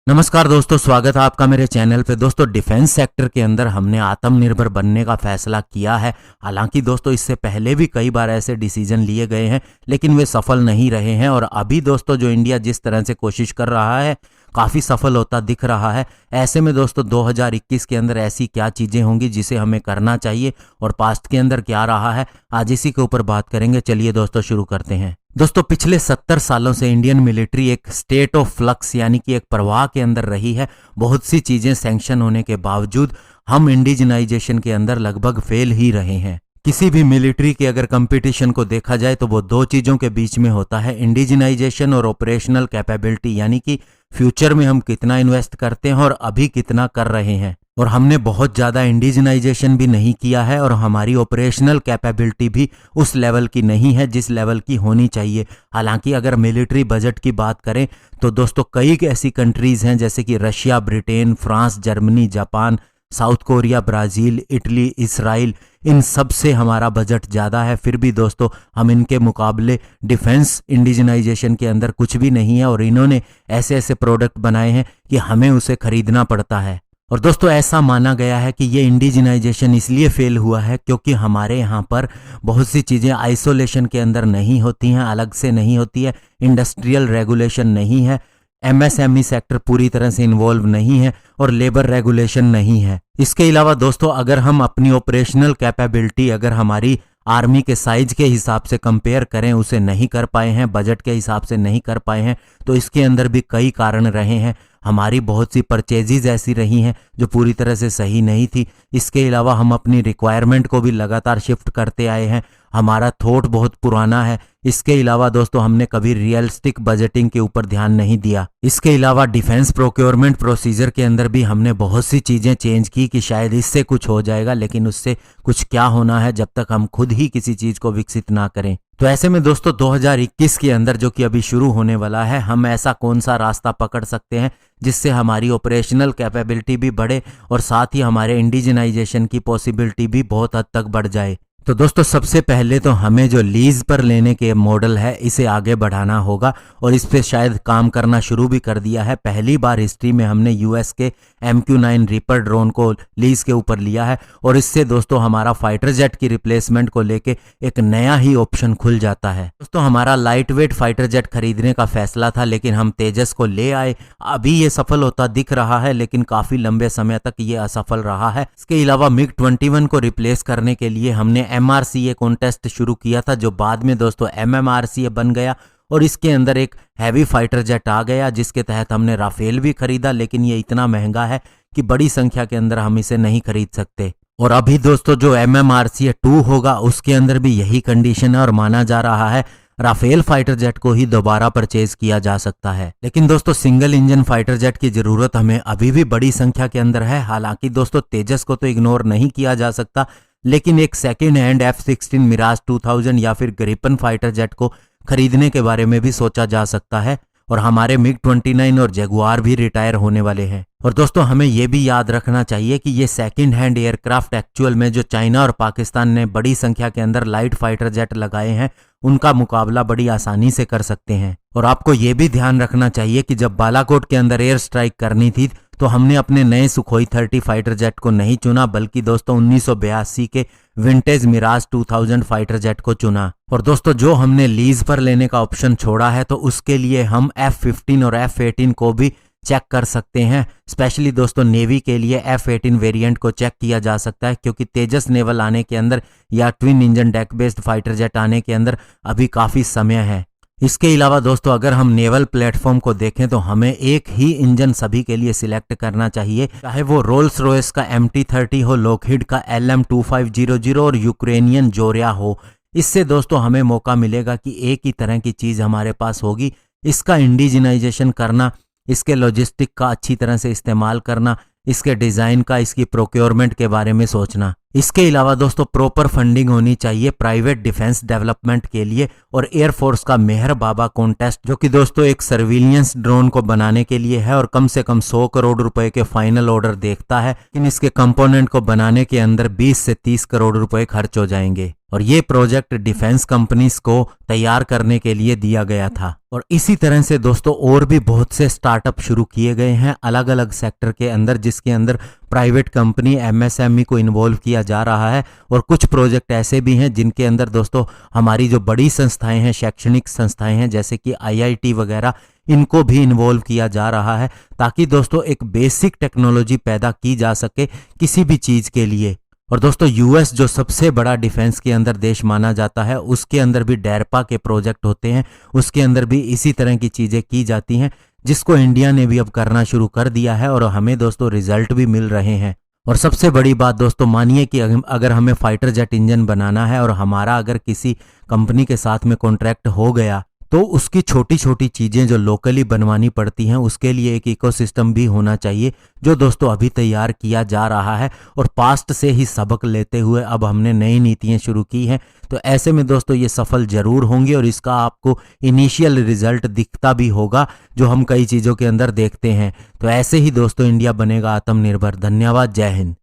नमस्कार दोस्तों, स्वागत है आपका मेरे चैनल पे। दोस्तों, डिफेंस सेक्टर के अंदर हमने आत्मनिर्भर बनने का फैसला किया है। हालांकि दोस्तों, इससे पहले भी कई बार ऐसे डिसीजन लिए गए हैं, लेकिन वे सफल नहीं रहे हैं। और अभी दोस्तों, जो इंडिया जिस तरह से कोशिश कर रहा है, काफ़ी सफल होता दिख रहा है। ऐसे में दोस्तों, 2021 के अंदर ऐसी क्या चीज़ें होंगी जिसे हमें करना चाहिए और पास्ट के अंदर क्या रहा है, आज इसी के ऊपर बात करेंगे। चलिए दोस्तों, शुरू करते हैं। दोस्तों, पिछले 70 सालों से इंडियन मिलिट्री एक स्टेट ऑफ फ्लक्स यानी कि एक प्रवाह के अंदर रही है। बहुत सी चीजें सैंक्शन होने के बावजूद हम इंडिजिनाइजेशन के अंदर लगभग फेल ही रहे हैं। किसी भी मिलिट्री के अगर कंपटीशन को देखा जाए तो वो दो चीजों के बीच में होता है, इंडिजिनाइजेशन और ऑपरेशनल कैपेबिलिटी, यानी कि फ्यूचर में हम कितना इन्वेस्ट करते हैं और अभी कितना कर रहे हैं। और हमने बहुत ज़्यादा इंडिजिनाइजेशन भी नहीं किया है और हमारी ऑपरेशनल कैपेबिलिटी भी उस लेवल की नहीं है जिस लेवल की होनी चाहिए। हालांकि अगर मिलिट्री बजट की बात करें तो दोस्तों, कई ऐसी कंट्रीज़ हैं जैसे कि Russia, Britain, France, Germany, Japan, South Korea, Brazil, Italy, Israel, इन सब से हमारा बजट ज़्यादा है। फिर भी दोस्तों, हम इनके मुकाबले डिफेंस इंडिजिनाइजेशन के अंदर कुछ भी नहीं है और इन्होंने ऐसे ऐसे प्रोडक्ट बनाए हैं कि हमें उसे खरीदना पड़ता है। और दोस्तों, ऐसा माना गया है कि ये इंडिजिनाइजेशन इसलिए फेल हुआ है क्योंकि हमारे यहाँ पर बहुत सी चीज़ें आइसोलेशन के अंदर नहीं होती हैं, अलग से नहीं होती है, इंडस्ट्रियल रेगुलेशन नहीं है, एमएसएमई सेक्टर पूरी तरह से इन्वॉल्व नहीं है और लेबर रेगुलेशन नहीं है। इसके अलावा दोस्तों, अगर हम अपनी ऑपरेशनल कैपेबिलिटी अगर हमारी आर्मी के साइज के हिसाब से कंपेयर करें, उसे नहीं कर पाए हैं, बजट के हिसाब से नहीं कर पाए हैं, तो इसके अंदर भी कई कारण रहे हैं। हमारी बहुत सी परचेजेज ऐसी रही हैं जो पूरी तरह से सही नहीं थी। इसके अलावा हम अपनी रिक्वायरमेंट को भी लगातार शिफ्ट करते आए हैं। हमारा थॉट बहुत पुराना है। इसके अलावा दोस्तों, हमने कभी रियलिस्टिक बजटिंग के ऊपर ध्यान नहीं दिया। इसके अलावा डिफेंस प्रोक्योरमेंट प्रोसीजर के अंदर भी हमने बहुत सी चीज़ें चेंज की कि शायद इससे कुछ हो जाएगा, लेकिन उससे कुछ क्या होना है जब तक हम खुद ही किसी चीज़ को विकसित ना करें। तो ऐसे में दोस्तों, 2021 के अंदर जो कि अभी शुरू होने वाला है, हम ऐसा कौन सा रास्ता पकड़ सकते हैं जिससे हमारी ऑपरेशनल कैपेबिलिटी भी बढ़े और साथ ही हमारे इंडिजिनाइजेशन की पॉसिबिलिटी भी बहुत हद तक बढ़ जाए। तो दोस्तों, सबसे पहले तो हमें जो लीज पर लेने के मॉडल है इसे आगे बढ़ाना होगा और इस पे शायद काम करना शुरू भी कर दिया है। पहली बार हिस्ट्री में हमने यूएस के MQ-9 रीपर ड्रोन को लीज के ऊपर लिया है और इससे दोस्तों हमारा फाइटर जेट की रिप्लेसमेंट को लेके एक नया ही ऑप्शन खुल जाता है। दोस्तों, हमारा लाइट वेट फाइटर जेट खरीदने का फैसला था, लेकिन हम तेजस को ले आए। अभी ये सफल होता दिख रहा है, लेकिन काफी लंबे समय तक ये असफल रहा है। इसके अलावा MiG-21 को रिप्लेस करने के लिए हमने MRCA कॉन्टेस्ट शुरू किया था, जो बाद में दोस्तों MMRCA बन गया और इसके अंदर एक हैवी फाइटर जेट आ गया, जिसके तहत हमने राफेल भी खरीदा। लेकिन ये इतना महंगा है कि बड़ी संख्या के अंदर हम इसे नहीं खरीद सकते। और अभी दोस्तों, जो MMRCA 2 होगा उसके अंदर भी यही कंडीशन है और माना जा रहा है राफेल फाइटर जेट को ही दोबारा परचेज किया जा सकता है। लेकिन दोस्तों, सिंगल इंजन फाइटर जेट की जरूरत हमें अभी भी बड़ी संख्या के अंदर है। हालांकि दोस्तों, तेजस को तो इग्नोर नहीं किया जा सकता, लेकिन एक सेकेंड हैंड F-16 मिराज 2000 या फिर ग्रिपन फाइटर जेट को खरीदने के बारे में भी सोचा जा सकता है। और हमारे MiG-29 और जगुआर भी रिटायर होने वाले हैं। और दोस्तों, हमें यह भी याद रखना चाहिए कि ये सेकेंड हैंड एयरक्राफ्ट एक्चुअल में जो चाइना और पाकिस्तान ने बड़ी संख्या के अंदर लाइट फाइटर जेट लगाए हैं, उनका मुकाबला बड़ी आसानी से कर सकते हैं। और आपको ये भी ध्यान रखना चाहिए कि जब बालाकोट के अंदर एयर स्ट्राइक करनी थी तो हमने अपने नए सुखोई 30 फाइटर जेट को नहीं चुना, बल्कि दोस्तों 1982 के विंटेज मिराज 2000 फाइटर जेट को चुना। और दोस्तों, जो हमने लीज पर लेने का ऑप्शन छोड़ा है, तो उसके लिए हम F-15 और F-18 को भी चेक कर सकते हैं। स्पेशली दोस्तों, नेवी के लिए F-18 वेरिएंट को चेक किया जा सकता है, क्योंकि तेजस नेवल आने के अंदर या twin engine deck based fighter jet आने के अंदर अभी काफ़ी समय है। इसके अलावा दोस्तों, अगर हम नेवल प्लेटफॉर्म को देखें तो हमें एक ही इंजन सभी के लिए सिलेक्ट करना चाहिए, चाहे वो रोल्स रॉयस का MT-30 हो, लॉकहीड का LM-2500 और यूक्रेनियन जोरिया हो। इससे दोस्तों हमें मौका मिलेगा कि एक ही तरह की चीज़ हमारे पास होगी। इसका इंडिजिनाइजेशन करना, इसके लॉजिस्टिक का अच्छी तरह से इस्तेमाल करना, इसके डिज़ाइन का, इसकी प्रोक्योरमेंट के बारे में सोचना। इसके अलावा दोस्तों प्रॉपर फंडिंग होनी चाहिए प्राइवेट डिफेंस डेवलपमेंट के लिए, और एयरफोर्स का मेहर बाबा कॉन्टेस्ट जो कि दोस्तों एक सर्विलियंस ड्रोन को बनाने के लिए है और कम से कम 100 करोड़ रुपए के फाइनल ऑर्डर देखता है, लेकिन इसके कंपोनेंट को बनाने के अंदर 20 से 30 करोड़ रुपए खर्च हो जाएंगे। और ये प्रोजेक्ट डिफेंस कंपनीज को तैयार करने के लिए दिया गया था। और इसी तरह से दोस्तों और भी बहुत से स्टार्टअप शुरू किए गए हैं अलग अलग सेक्टर के अंदर, जिसके अंदर प्राइवेट कंपनी एमएसएमई को इन्वॉल्व किया जा रहा है। और कुछ प्रोजेक्ट ऐसे भी हैं जिनके अंदर दोस्तों हमारी जो बड़ी संस्थाएं हैं, शैक्षणिक संस्थाएं हैं जैसे कि आईआईटी वगैरह, इनको भी इन्वॉल्व किया जा रहा है, ताकि दोस्तों एक बेसिक टेक्नोलॉजी पैदा की जा सके किसी भी चीज के लिए। और दोस्तों यूएस जो सबसे बड़ा डिफेंस के अंदर देश माना जाता है, उसके अंदर भी डेरपा के प्रोजेक्ट होते हैं, उसके अंदर भी इसी तरह की चीजें की जाती हैं, जिसको इंडिया ने भी अब करना शुरू कर दिया है और हमें दोस्तों रिजल्ट भी मिल रहे हैं। और सबसे बड़ी बात दोस्तों मानिए कि अगर हमें फाइटर जेट इंजन बनाना है और हमारा अगर किसी कंपनी के साथ में कॉन्ट्रैक्ट हो गया, तो उसकी छोटी छोटी चीजें जो लोकली बनवानी पड़ती हैं उसके लिए एक इकोसिस्टम भी होना चाहिए, जो दोस्तों अभी तैयार किया जा रहा है। और पास्ट से ही सबक लेते हुए अब हमने नई नीतियां शुरू की हैं, तो ऐसे में दोस्तों ये सफल जरूर होंगे और इसका आपको इनिशियल रिजल्ट दिखता भी होगा, जो हम कई चीजों के अंदर देखते हैं। तो ऐसे ही दोस्तों इंडिया बनेगा आत्मनिर्भर। धन्यवाद, जय हिंद।